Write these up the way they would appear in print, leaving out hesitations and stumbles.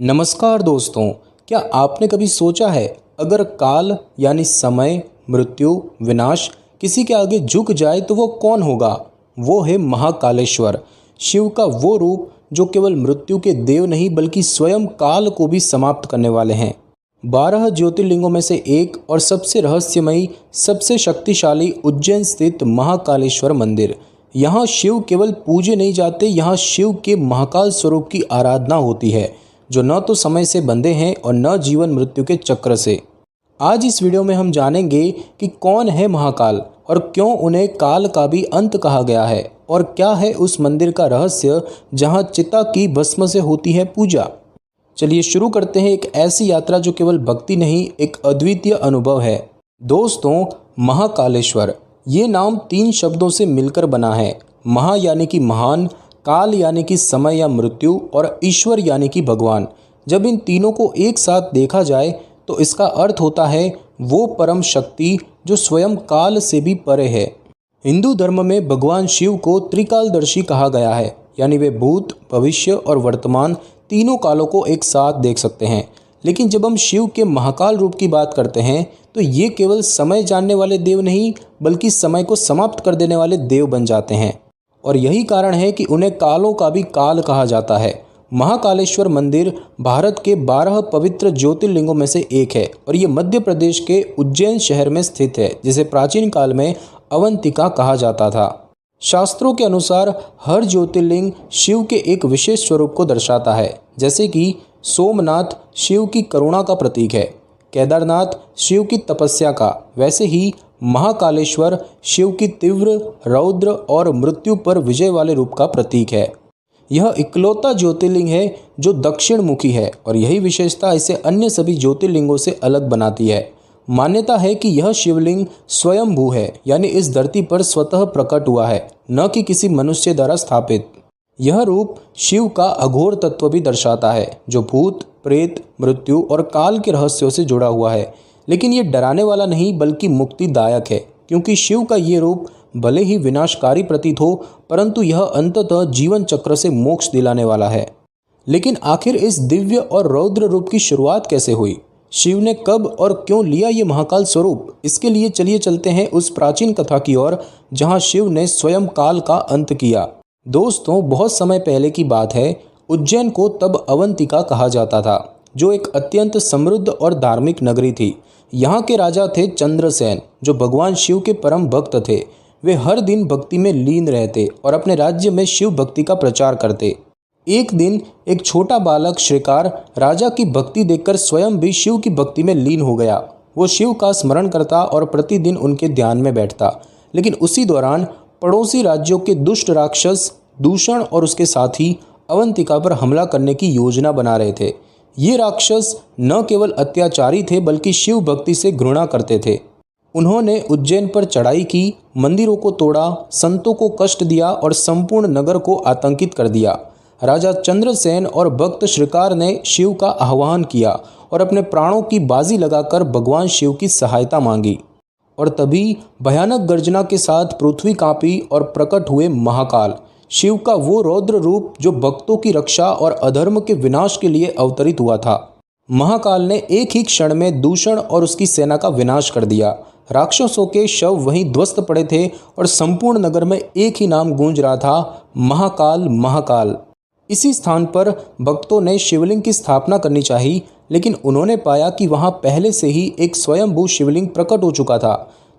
नमस्कार दोस्तों, क्या आपने कभी सोचा है अगर काल यानी समय, मृत्यु, विनाश किसी के आगे झुक जाए तो वो कौन होगा? वो है महाकालेश्वर, शिव का वो रूप जो केवल मृत्यु के देव नहीं बल्कि स्वयं काल को भी समाप्त करने वाले हैं। 12 ज्योतिर्लिंगों में से एक और सबसे रहस्यमयी, सबसे शक्तिशाली उज्जैन स्थित महाकालेश्वर मंदिर। यहाँ शिव केवल पूजे नहीं जाते, यहाँ शिव के महाकाल स्वरूप की आराधना होती है जो न तो समय से बंधे हैं और न जीवन मृत्यु के चक्र से। आज इस वीडियो में हम जानेंगे कि कौन है महाकाल और क्यों उन्हें काल का भी अंत कहा गया है, और क्या है उस मंदिर का रहस्य जहां चिता की भस्म से होती है पूजा। चलिए शुरू करते हैं एक ऐसी यात्रा जो केवल भक्ति नहीं, एक अद्वितीय अनुभव है। दोस्तों, महाकालेश्वर ये नाम 3 शब्दों से मिलकर बना है। महा यानी कि महान, काल यानी कि समय या मृत्यु, और ईश्वर यानी कि भगवान। जब इन तीनों को एक साथ देखा जाए तो इसका अर्थ होता है वो परम शक्ति जो स्वयं काल से भी परे है। हिंदू धर्म में भगवान शिव को त्रिकालदर्शी कहा गया है, यानी वे भूत, भविष्य और वर्तमान तीनों कालों को एक साथ देख सकते हैं। लेकिन जब हम शिव के महाकाल रूप की बात करते हैं तो ये केवल समय जानने वाले देव नहीं बल्कि समय को समाप्त कर देने वाले देव बन जाते हैं, और यही कारण है कि उन्हें कालों का भी काल कहा जाता है। महाकालेश्वर मंदिर भारत के 12 पवित्र ज्योतिर्लिंगों में से एक है और ये मध्य प्रदेश के उज्जैन शहर में स्थित है, जिसे प्राचीन काल में अवंतिका कहा जाता था। शास्त्रों के अनुसार हर ज्योतिर्लिंग शिव के एक विशेष स्वरूप को दर्शाता है। जैसे कि सोमनाथ शिव की करुणा का प्रतीक है, केदारनाथ शिव की तपस्या का, वैसे ही महाकालेश्वर शिव की तीव्र, रौद्र और मृत्यु पर विजय वाले रूप का प्रतीक है। यह इकलौता ज्योतिर्लिंग है जो दक्षिण मुखी है और यही विशेषता इसे अन्य सभी ज्योतिर्लिंगों से अलग बनाती है। मान्यता है कि यह शिवलिंग स्वयंभू है, यानी इस धरती पर स्वतः प्रकट हुआ है, न कि किसी मनुष्य द्वारा स्थापित। यह रूप शिव का अघोर तत्व भी दर्शाता है जो भूत, प्रेत, मृत्यु और काल के रहस्यों से जुड़ा हुआ है। लेकिन ये डराने वाला नहीं बल्कि मुक्तिदायक है, क्योंकि शिव का ये रूप भले ही विनाशकारी प्रतीत हो परंतु यह अंततः जीवन चक्र से मोक्ष दिलाने वाला है। लेकिन आखिर इस दिव्य और रौद्र रूप की शुरुआत कैसे हुई? शिव ने कब और क्यों लिया ये महाकाल स्वरूप? इसके लिए चलिए चलते हैं उस प्राचीन कथा की ओर जहाँ शिव ने स्वयं काल का अंत किया। दोस्तों, बहुत समय पहले की बात है। उज्जैन को तब अवंतिका कहा जाता था, जो एक अत्यंत समृद्ध और धार्मिक नगरी थी। यहाँ के राजा थे चंद्रसेन, जो भगवान शिव के परम भक्त थे। वे हर दिन भक्ति में लीन रहते और अपने राज्य में शिव भक्ति का प्रचार करते। एक दिन एक छोटा बालक श्रीकार राजा की भक्ति देखकर स्वयं भी शिव की भक्ति में लीन हो गया। वो शिव का स्मरण करता और प्रतिदिन उनके ध्यान में बैठता। लेकिन उसी दौरान पड़ोसी राज्यों के दुष्ट राक्षस दूषण और उसके साथी अवंतिका पर हमला करने की योजना बना रहे थे। ये राक्षस न केवल अत्याचारी थे बल्कि शिव भक्ति से घृणा करते थे। उन्होंने उज्जैन पर चढ़ाई की, मंदिरों को तोड़ा, संतों को कष्ट दिया और संपूर्ण नगर को आतंकित कर दिया। राजा चंद्रसेन और भक्त श्रीकार ने शिव का आह्वान किया और अपने प्राणों की बाजी लगाकर भगवान शिव की सहायता मांगी। और तभी भयानक गर्जना के साथ पृथ्वी कांपी और प्रकट हुए महाकाल, शिव का वो रौद्र रूप जो भक्तों की रक्षा और अधर्म के विनाश के लिए अवतरित हुआ था। महाकाल ने एक ही क्षण में दूषण और उसकी सेना का विनाश कर दिया। राक्षसों के शव वहीं ध्वस्त पड़े थे और संपूर्ण नगर में एक ही नाम गूंज रहा था, महाकाल महाकाल। इसी स्थान पर भक्तों ने शिवलिंग की स्थापना करनी चाहिए, लेकिन उन्होंने पाया कि वहां पहले से ही एक स्वयंभू शिवलिंग प्रकट हो चुका था।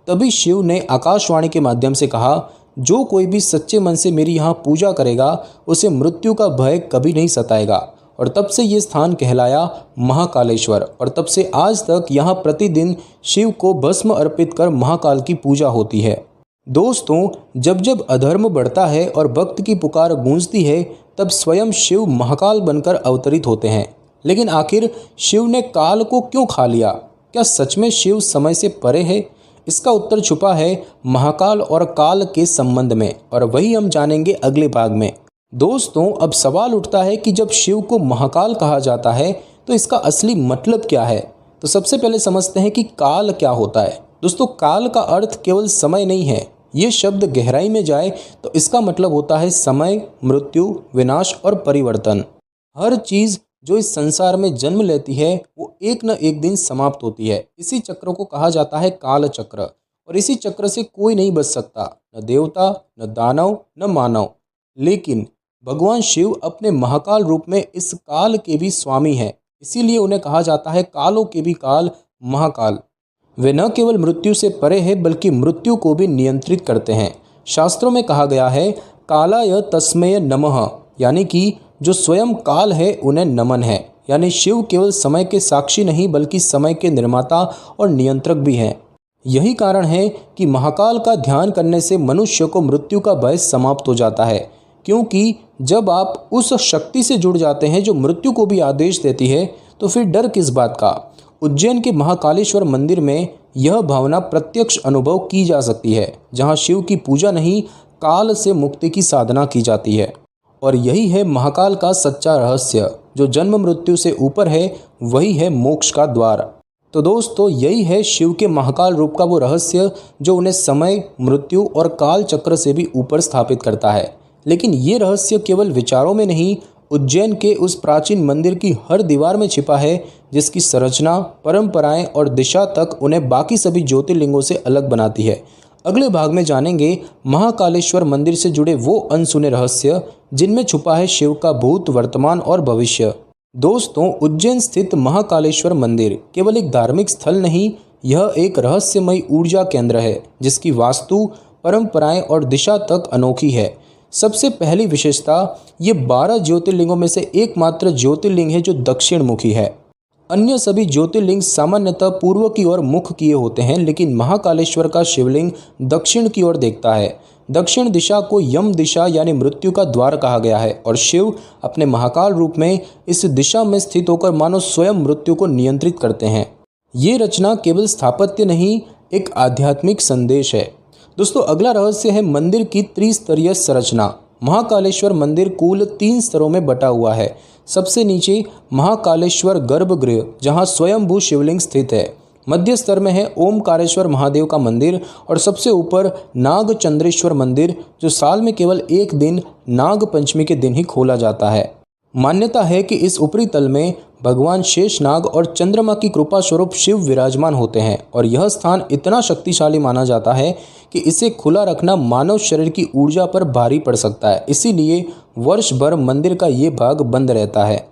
तभी शिव ने आकाशवाणी के माध्यम से कहा, जो कोई भी सच्चे मन से मेरी यहाँ पूजा करेगा उसे मृत्यु का भय कभी नहीं सताएगा। और तब से ये स्थान कहलाया महाकालेश्वर, और तब से आज तक यहाँ प्रतिदिन शिव को भस्म अर्पित कर महाकाल की पूजा होती है। दोस्तों, जब जब अधर्म बढ़ता है और भक्त की पुकार गूंजती है तब स्वयं शिव महाकाल बनकर अवतरित होते हैं। लेकिन आखिर शिव ने काल को क्यों खा लिया? क्या सच में शिव समय से परे है? इसका उत्तर छुपा है महाकाल और काल के संबंध में, और वही हम जानेंगे अगले भाग में। दोस्तों, अब सवाल उठता है कि जब शिव को महाकाल कहा जाता है तो इसका असली मतलब क्या है? तो सबसे पहले समझते हैं कि काल क्या होता है। दोस्तों, काल का अर्थ केवल समय नहीं है। ये शब्द गहराई में जाए तो इसका मतलब होता है समय, मृत्यु, विनाश और परिवर्तन। हर चीज़ जो इस संसार में जन्म लेती है वो एक न एक दिन समाप्त होती है। इसी चक्र को कहा जाता है काल चक्र, और इसी चक्र से कोई नहीं बच सकता, न देवता, न दानव, न मानव। लेकिन भगवान शिव अपने महाकाल रूप में इस काल के भी स्वामी हैं, इसीलिए उन्हें कहा जाता है कालों के भी काल, महाकाल। वे न केवल मृत्यु से परे हैं बल्कि मृत्यु को भी नियंत्रित करते हैं। शास्त्रों में कहा गया है कालाय तस्मय नमः, यानी कि जो स्वयं काल है उन्हें नमन है। यानी शिव केवल समय के साक्षी नहीं बल्कि समय के निर्माता और नियंत्रक भी हैं। यही कारण है कि महाकाल का ध्यान करने से मनुष्य को मृत्यु का भय समाप्त हो जाता है, क्योंकि जब आप उस शक्ति से जुड़ जाते हैं जो मृत्यु को भी आदेश देती है, तो फिर डर किस बात का। उज्जैन के महाकालेश्वर मंदिर में यह भावना प्रत्यक्ष अनुभव की जा सकती है, जहां शिव की पूजा नहीं, काल से मुक्ति की साधना की जाती है। और यही है महाकाल का सच्चा रहस्य, जो जन्म मृत्यु से ऊपर है, वही है मोक्ष का द्वार। तो दोस्तों, यही है शिव के महाकाल रूप का वो रहस्य जो उन्हें समय, मृत्यु और काल चक्र से भी ऊपर स्थापित करता है। लेकिन ये रहस्य केवल विचारों में नहीं, उज्जैन के उस प्राचीन मंदिर की हर दीवार में छिपा है, जिसकी संरचना, परंपराएं और दिशा तक उन्हें बाकी सभी ज्योतिर्लिंगों से अलग बनाती है। अगले भाग में जानेंगे महाकालेश्वर मंदिर से जुड़े वो अनसुने रहस्य, जिनमें छुपा है शिव का भूत, वर्तमान और भविष्य। दोस्तों, उज्जैन स्थित महाकालेश्वर मंदिर केवल एक धार्मिक स्थल नहीं, यह एक रहस्यमयी ऊर्जा केंद्र है, जिसकी वास्तु, परंपराएं और दिशा तक अनोखी है। सबसे पहली विशेषता, ये 12 ज्योतिर्लिंगों में से एकमात्र ज्योतिर्लिंग है जो दक्षिण मुखी है। अन्य सभी ज्योतिर्लिंग सामान्यतः पूर्व की ओर मुख किए होते हैं, लेकिन महाकालेश्वर का शिवलिंग दक्षिण की ओर देखता है। दक्षिण दिशा को यम दिशा यानी मृत्यु का द्वार कहा गया है, और शिव अपने महाकाल रूप में इस दिशा में स्थित होकर मानो स्वयं मृत्यु को नियंत्रित करते हैं। ये रचना केवल स्थापत्य नहीं, एक आध्यात्मिक संदेश है। दोस्तों, अगला रहस्य है मंदिर की त्रिस्तरीय संरचना। महाकालेश्वर मंदिर कुल 3 स्तरों में बटा हुआ है। सबसे नीचे महाकालेश्वर गर्भगृह, जहां स्वयंभू शिवलिंग स्थित है। मध्य स्तर में है ओमकारेश्वर महादेव का मंदिर, और सबसे ऊपर नागचंद्रेश्वर मंदिर, जो साल में केवल एक दिन, नाग पंचमी के दिन ही खोला जाता है। मान्यता है कि इस ऊपरी तल में भगवान शेषनाग और चंद्रमा की कृपा स्वरूप शिव विराजमान होते हैं, और यह स्थान इतना शक्तिशाली माना जाता है कि इसे खुला रखना मानव शरीर की ऊर्जा पर भारी पड़ सकता है। इसीलिए वर्ष भर मंदिर का ये भाग बंद रहता है।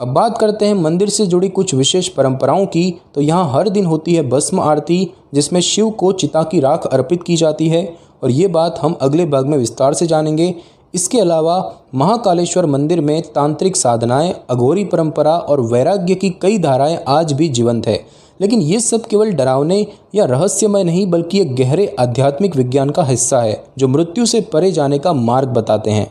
अब बात करते हैं मंदिर से जुड़ी कुछ विशेष परंपराओं की। तो यहाँ हर दिन होती है भस्म आरती, जिसमें शिव को चिता की राख अर्पित की जाती है, और ये बात हम अगले भाग में विस्तार से जानेंगे। इसके अलावा महाकालेश्वर मंदिर में तांत्रिक साधनाएं, अघोरी परंपरा और वैराग्य की कई धाराएं आज भी जीवंत है। लेकिन ये सब केवल डरावने या रहस्यमय नहीं, बल्कि एक गहरे आध्यात्मिक विज्ञान का हिस्सा है, जो मृत्यु से परे जाने का मार्ग बताते हैं।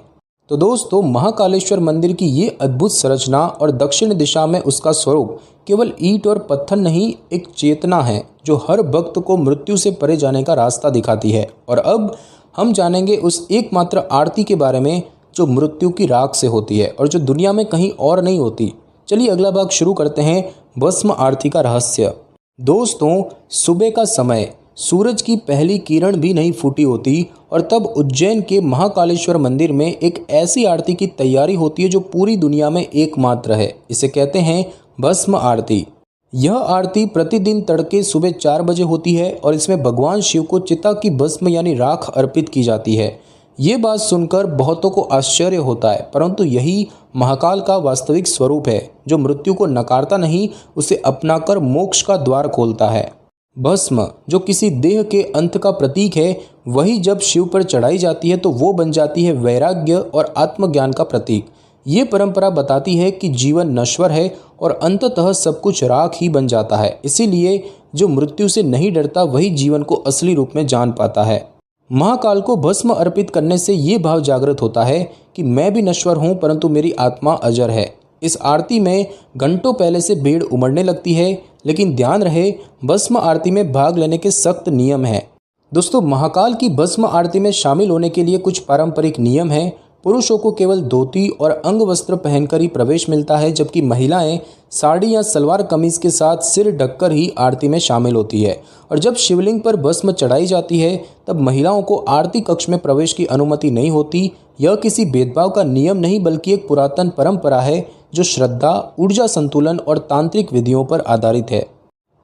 तो दोस्तों, महाकालेश्वर मंदिर की ये अद्भुत संरचना और दक्षिण दिशा में उसका स्वरूप केवल ईंट और पत्थर नहीं, एक चेतना है जो हर भक्त को मृत्यु से परे जाने का रास्ता दिखाती है। और अब हम जानेंगे उस एकमात्र आरती के बारे में जो मृत्यु की राख से होती है और जो दुनिया में कहीं और नहीं होती। चलिए अगला भाग शुरू करते हैं, भस्म आरती का रहस्य। दोस्तों, सुबह का समय, सूरज की पहली किरण भी नहीं फूटी होती, और तब उज्जैन के महाकालेश्वर मंदिर में एक ऐसी आरती की तैयारी होती है जो पूरी दुनिया में एकमात्र है। इसे कहते हैं भस्म आरती। यह आरती प्रतिदिन तड़के सुबह 4 बजे होती है, और इसमें भगवान शिव को चिता की भस्म यानी राख अर्पित की जाती है। ये बात सुनकर बहुतों को आश्चर्य होता है, परंतु यही महाकाल का वास्तविक स्वरूप है, जो मृत्यु को नकारता नहीं, उसे अपनाकर मोक्ष का द्वार खोलता है। भस्म जो किसी देह के अंत का प्रतीक है, वही जब शिव पर चढ़ाई जाती है तो वो बन जाती है वैराग्य और आत्मज्ञान का प्रतीक। ये परंपरा बताती है कि जीवन नश्वर है और अंततः सब कुछ राख ही बन जाता है। इसीलिए जो मृत्यु से नहीं डरता वही जीवन को असली रूप में जान पाता है। महाकाल को भस्म अर्पित करने से ये भाव जागृत होता है कि मैं भी नश्वर हूँ, परंतु मेरी आत्मा अजर है। इस आरती में घंटों पहले से भीड़ उमड़ने लगती है, लेकिन ध्यान रहे, भस्म आरती में भाग लेने के सख्त नियम हैं। दोस्तों, महाकाल की भस्म आरती में शामिल होने के लिए कुछ पारंपरिक नियम हैं। पुरुषों को केवल धोती और अंग वस्त्र पहनकर ही प्रवेश मिलता है, जबकि महिलाएं साड़ी या सलवार कमीज के साथ सिर ढककर ही आरती में शामिल होती है। और जब शिवलिंग पर भस्म चढ़ाई जाती है, तब महिलाओं को आरती कक्ष में प्रवेश की अनुमति नहीं होती। यह किसी भेदभाव का नियम नहीं बल्कि एक पुरातन परंपरा है जो श्रद्धा, ऊर्जा संतुलन और तांत्रिक विधियों पर आधारित है।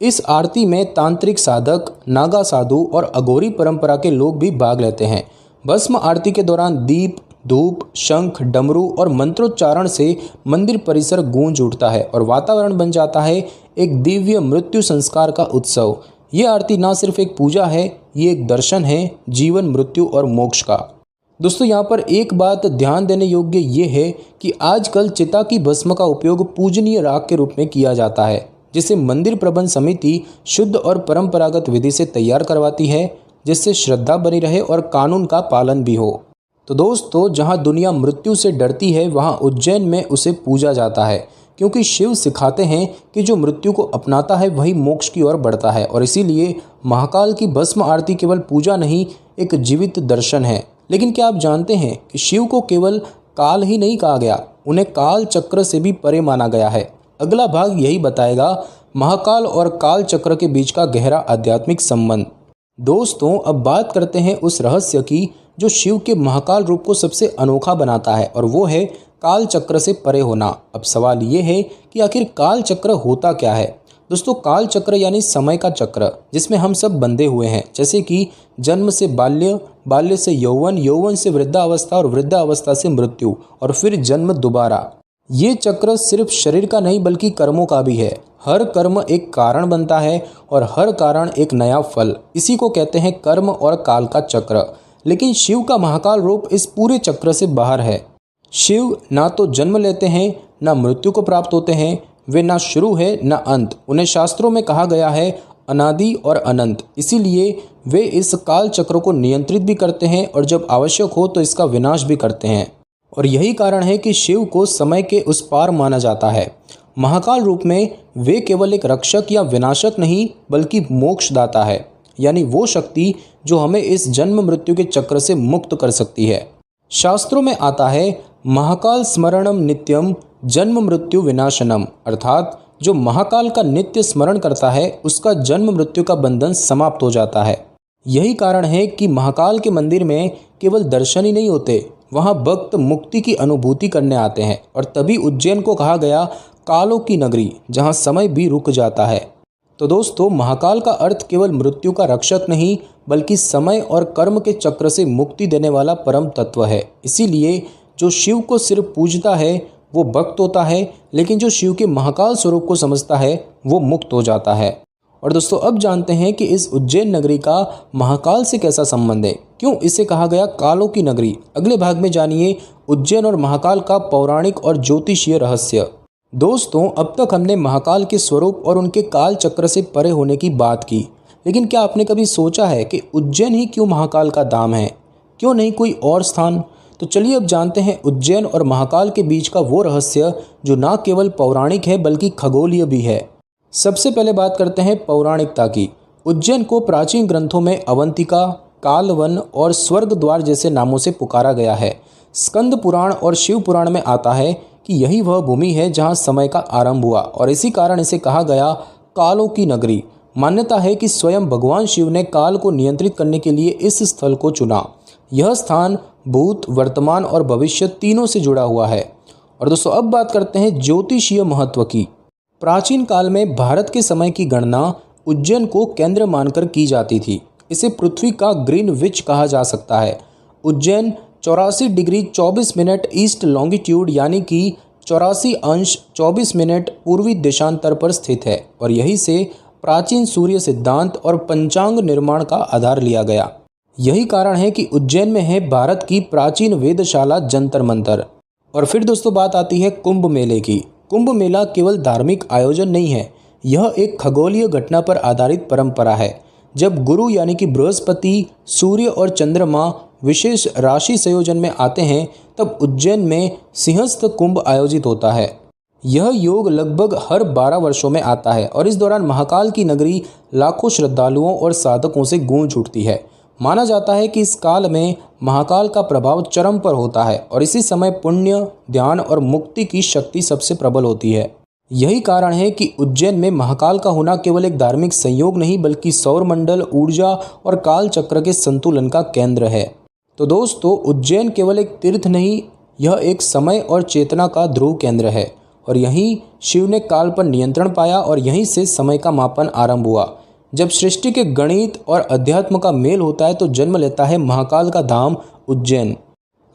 इस आरती में तांत्रिक साधक, नागा साधु और अघोरी परंपरा के लोग भी भाग लेते हैं। भस्म आरती के दौरान दीप, धूप, शंख, डमरू और मंत्रोच्चारण से मंदिर परिसर गूंज उठता है और वातावरण बन जाता है एक दिव्य मृत्यु संस्कार का उत्सव। ये आरती ना सिर्फ एक पूजा है, ये एक दर्शन है जीवन, मृत्यु और मोक्ष का। दोस्तों, यहाँ पर एक बात ध्यान देने योग्य ये है कि आजकल चिता की भस्म का उपयोग पूजनीय राख के रूप में किया जाता है, जिसे मंदिर प्रबंध समिति शुद्ध और परंपरागत विधि से तैयार करवाती है, जिससे श्रद्धा बनी रहे और कानून का पालन भी हो। तो दोस्तों, जहाँ दुनिया मृत्यु से डरती है वहाँ उज्जैन में उसे पूजा जाता है, क्योंकि शिव सिखाते हैं कि जो मृत्यु को अपनाता है वही मोक्ष की ओर बढ़ता है। और इसीलिए महाकाल की भस्म आरती केवल पूजा नहीं, एक जीवित दर्शन है। लेकिन क्या आप जानते हैं कि शिव को केवल काल ही नहीं कहा गया, उन्हें काल चक्र से भी परे माना गया है। अगला भाग यही बताएगा महाकाल और काल चक्र के बीच का गहरा आध्यात्मिक संबंध। दोस्तों, अब बात करते हैं उस रहस्य की जो शिव के महाकाल रूप को सबसे अनोखा बनाता है, और वो है काल चक्र से परे होना। अब सवाल ये है कि आखिर काल चक्र होता क्या है। दोस्तों, काल चक्र यानी समय का चक्र, जिसमें हम सब बंधे हुए हैं, जैसे कि जन्म से बाल्य, बाल्य से यौवन, यौवन से वृद्धावस्था और वृद्धावस्था से मृत्यु और फिर जन्म दोबारा। ये चक्र सिर्फ शरीर का नहीं बल्कि कर्मों का भी है। हर कर्म एक कारण बनता है और हर कारण एक नया फल। इसी को कहते हैं कर्म और काल का चक्र। लेकिन शिव का महाकाल रूप इस पूरे चक्र से बाहर है। शिव ना तो जन्म लेते हैं, ना मृत्यु को प्राप्त होते हैं। वे ना शुरू है ना अंत। उन्हें शास्त्रों में कहा गया है अनादि और अनंत। इसीलिए वे इस काल चक्र को नियंत्रित भी करते हैं और जब आवश्यक हो तो इसका विनाश भी करते हैं। और यही कारण है कि शिव को समय के उस पार माना जाता है। महाकाल रूप में वे केवल एक रक्षक या विनाशक नहीं बल्कि मोक्षदाता है, यानी वो शक्ति जो हमें इस जन्म मृत्यु के चक्र से मुक्त कर सकती है। शास्त्रों में आता है महाकाल स्मरणम नित्यम जन्म मृत्यु विनाशनम, अर्थात जो महाकाल का नित्य स्मरण करता है उसका जन्म मृत्यु का बंधन समाप्त हो जाता है। यही कारण है कि महाकाल के मंदिर में केवल दर्शन ही नहीं होते, वहाँ भक्त मुक्ति की अनुभूति करने आते हैं। और तभी उज्जैन को कहा गया कालों की नगरी, जहाँ समय भी रुक जाता है। तो दोस्तों, महाकाल का अर्थ केवल मृत्यु का रक्षक नहीं बल्कि समय और कर्म के चक्र से मुक्ति देने वाला परम तत्व है। इसीलिए जो शिव को सिर्फ पूजता है वो भक्त होता है, लेकिन जो शिव के महाकाल स्वरूप को समझता है वो मुक्त हो जाता है। और दोस्तों, अब जानते हैं कि इस उज्जैन नगरी का महाकाल से कैसा संबंध है, क्यों इसे कहा गया कालों की नगरी। अगले भाग में जानिए उज्जैन और महाकाल का पौराणिक और ज्योतिषीय रहस्य। दोस्तों, अब तक हमने महाकाल के स्वरूप और उनके काल चक्र से परे होने की बात की, लेकिन क्या आपने कभी सोचा है कि उज्जैन ही क्यों महाकाल का धाम है, क्यों नहीं कोई और स्थान। तो चलिए अब जानते हैं उज्जैन और महाकाल के बीच का वो रहस्य जो ना केवल पौराणिक है बल्कि खगोलीय भी है। सबसे पहले बात करते हैं पौराणिकता की। उज्जैन को प्राचीन ग्रंथों में अवंतिका, कालवन और स्वर्ग द्वार जैसे नामों से पुकारा गया है। स्कंद पुराण और शिव पुराण में आता है कि यही वह भूमि है जहाँ समय का आरंभ हुआ और इसी कारण इसे कहा गया कालों की नगरी। मान्यता है कि स्वयं भगवान शिव ने काल को नियंत्रित करने के लिए इस स्थल को चुना। यह स्थान भूत, वर्तमान और भविष्य तीनों से जुड़ा हुआ है। और दोस्तों, अब बात करते हैं ज्योतिषीय महत्व की। प्राचीन काल में भारत के समय की गणना उज्जैन को केंद्र मानकर की जाती थी। इसे पृथ्वी का ग्रीनविच कहा जा सकता है। Ujjain 84 degree 24 minute east longitude यानी कि 84 अंश 24 मिनट पूर्वी देशांतर पर स्थित है और यहीं से प्राचीन सूर्य सिद्धांत और पंचांग निर्माण का आधार लिया गया। यही कारण है कि उज्जैन में है भारत की प्राचीन वेदशाला जंतर मंतर। और फिर दोस्तों, बात आती है कुंभ मेले की। कुंभ मेला केवल धार्मिक आयोजन नहीं है, यह एक खगोलीय घटना पर आधारित परंपरा है। जब गुरु यानी कि बृहस्पति, सूर्य और चंद्रमा विशेष राशि संयोजन में आते हैं तब उज्जैन में सिंहस्थ कुंभ आयोजित होता है। यह योग लगभग हर 12 वर्षों में आता है और इस दौरान महाकाल की नगरी लाखों श्रद्धालुओं और साधकों से गूंज उठती है। माना जाता है कि इस काल में महाकाल का प्रभाव चरम पर होता है और इसी समय पुण्य, ध्यान और मुक्ति की शक्ति सबसे प्रबल होती है। यही कारण है कि उज्जैन में महाकाल का होना केवल एक धार्मिक संयोग नहीं बल्कि सौर मंडल, ऊर्जा और काल चक्र के संतुलन का केंद्र है। तो दोस्तों, उज्जैन केवल एक तीर्थ नहीं, यह एक समय और चेतना का ध्रुव केंद्र है और यहीं शिव ने काल पर नियंत्रण पाया और यहीं से समय का मापन आरंभ हुआ। जब सृष्टि के गणित और अध्यात्म का मेल होता है तो जन्म लेता है महाकाल का धाम उज्जैन।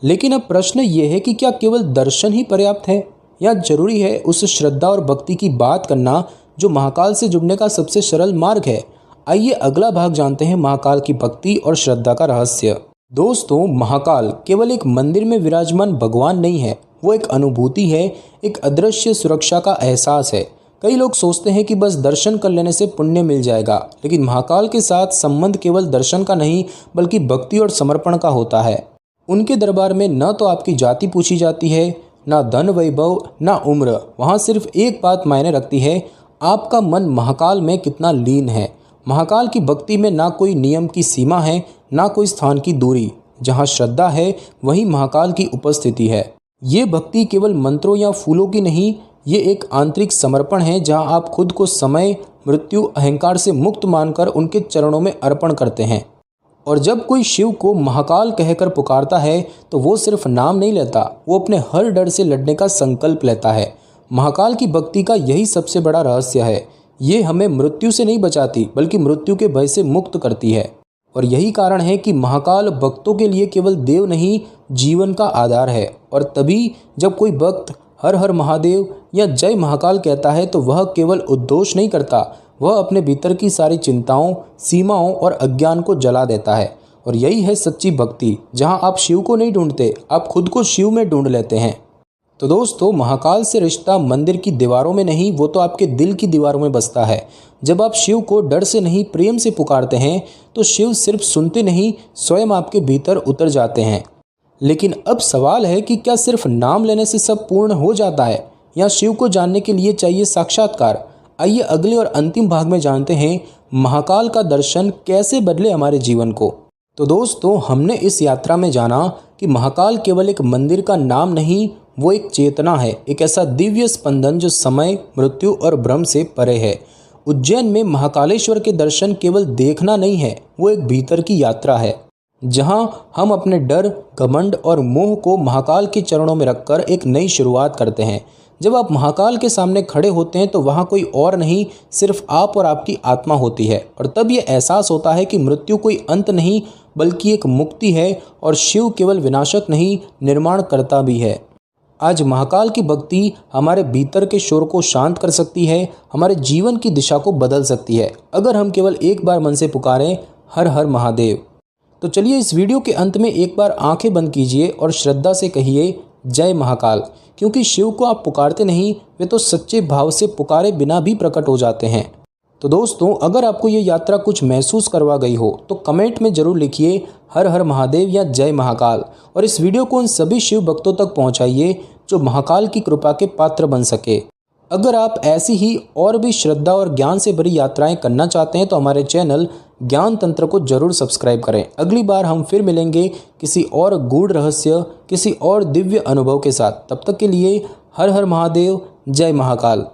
लेकिन अब प्रश्न ये है कि क्या केवल दर्शन ही पर्याप्त है या जरूरी है उस श्रद्धा और भक्ति की बात करना जो महाकाल से जुड़ने का सबसे सरल मार्ग है। आइए अगला भाग जानते हैं महाकाल की भक्ति और श्रद्धा का रहस्य। दोस्तों, महाकाल केवल एक मंदिर में विराजमान भगवान नहीं है, वो एक अनुभूति है, एक अदृश्य सुरक्षा का एहसास है। कई लोग सोचते हैं कि बस दर्शन कर लेने से पुण्य मिल जाएगा, लेकिन महाकाल के साथ संबंध केवल दर्शन का नहीं बल्कि भक्ति और समर्पण का होता है। उनके दरबार में न तो आपकी जाति पूछी जाती है, ना धन वैभव, ना उम्र। वहाँ सिर्फ एक बात मायने रखती है, आपका मन महाकाल में कितना लीन है। महाकाल की भक्ति में ना कोई नियम की सीमा है, ना कोई स्थान की दूरी। जहाँ श्रद्धा है वहीं महाकाल की उपस्थिति है। ये भक्ति केवल मंत्रों या फूलों की नहीं, ये एक आंतरिक समर्पण है जहाँ आप खुद को समय, मृत्यु, अहंकार से मुक्त मानकर उनके चरणों में अर्पण करते हैं। और जब कोई शिव को महाकाल कहकर पुकारता है तो वो सिर्फ नाम नहीं लेता, वो अपने हर डर से लड़ने का संकल्प लेता है। महाकाल की भक्ति का यही सबसे बड़ा रहस्य है। ये हमें मृत्यु से नहीं बचाती बल्कि मृत्यु के भय से मुक्त करती है। और यही कारण है कि महाकाल भक्तों के लिए केवल देव नहीं, जीवन का आधार है। और तभी जब कोई भक्त हर हर महादेव या जय महाकाल कहता है तो वह केवल उद्घोष नहीं करता, वह अपने भीतर की सारी चिंताओं, सीमाओं और अज्ञान को जला देता है। और यही है सच्ची भक्ति, जहां आप शिव को नहीं ढूंढते, आप खुद को शिव में ढूंढ लेते हैं। तो दोस्तों, महाकाल से रिश्ता मंदिर की दीवारों में नहीं, वो तो आपके दिल की दीवारों में बसता है। जब आप शिव को डर से नहीं, प्रेम से पुकारते हैं तो शिव सिर्फ सुनते नहीं, स्वयं आपके भीतर उतर जाते हैं। लेकिन अब सवाल है कि क्या सिर्फ नाम लेने से सब पूर्ण हो जाता है या शिव को जानने के लिए चाहिए साक्षात्कार। आइए अगले और अंतिम भाग में जानते हैं महाकाल का दर्शन कैसे बदले हमारे जीवन को। तो दोस्तों, हमने इस यात्रा में जाना कि महाकाल केवल एक मंदिर का नाम नहीं, वो एक चेतना है, एक ऐसा दिव्य स्पंदन जो समय, मृत्यु और भ्रम से परे है। उज्जैन में महाकालेश्वर के दर्शन केवल देखना नहीं है, वो एक भीतर की यात्रा है जहां हम अपने डर, घमंड और मोह को महाकाल के चरणों में रखकर एक नई शुरुआत करते हैं। जब आप महाकाल के सामने खड़े होते हैं तो वहां कोई और नहीं, सिर्फ आप और आपकी आत्मा होती है। और तब ये एहसास होता है कि मृत्यु कोई अंत नहीं बल्कि एक मुक्ति है और शिव केवल विनाशक नहीं, निर्माण करता भी है। आज महाकाल की भक्ति हमारे भीतर के शोर को शांत कर सकती है, हमारे जीवन की दिशा को बदल सकती है, अगर हम केवल एक बार मन से पुकारें, हर हर महादेव। तो चलिए इस वीडियो के अंत में एक बार आंखें बंद कीजिए और श्रद्धा से कहिए जय महाकाल, क्योंकि शिव को आप पुकारते नहीं, वे तो सच्चे भाव से पुकारे बिना भी प्रकट हो जाते हैं। तो दोस्तों, अगर आपको ये यात्रा कुछ महसूस करवा गई हो तो कमेंट में जरूर लिखिए हर हर महादेव या जय महाकाल। और इस वीडियो को उन सभी शिव भक्तों तक पहुंचाइए जो महाकाल की कृपा के पात्र बन सके। अगर आप ऐसी ही और भी श्रद्धा और ज्ञान से भरी यात्राएं करना चाहते हैं तो हमारे चैनल ज्ञान तंत्र को जरूर सब्सक्राइब करें। अगली बार हम फिर मिलेंगे किसी और गूढ़ रहस्य, किसी और दिव्य अनुभव के साथ। तब तक के लिए हर हर महादेव, जय महाकाल।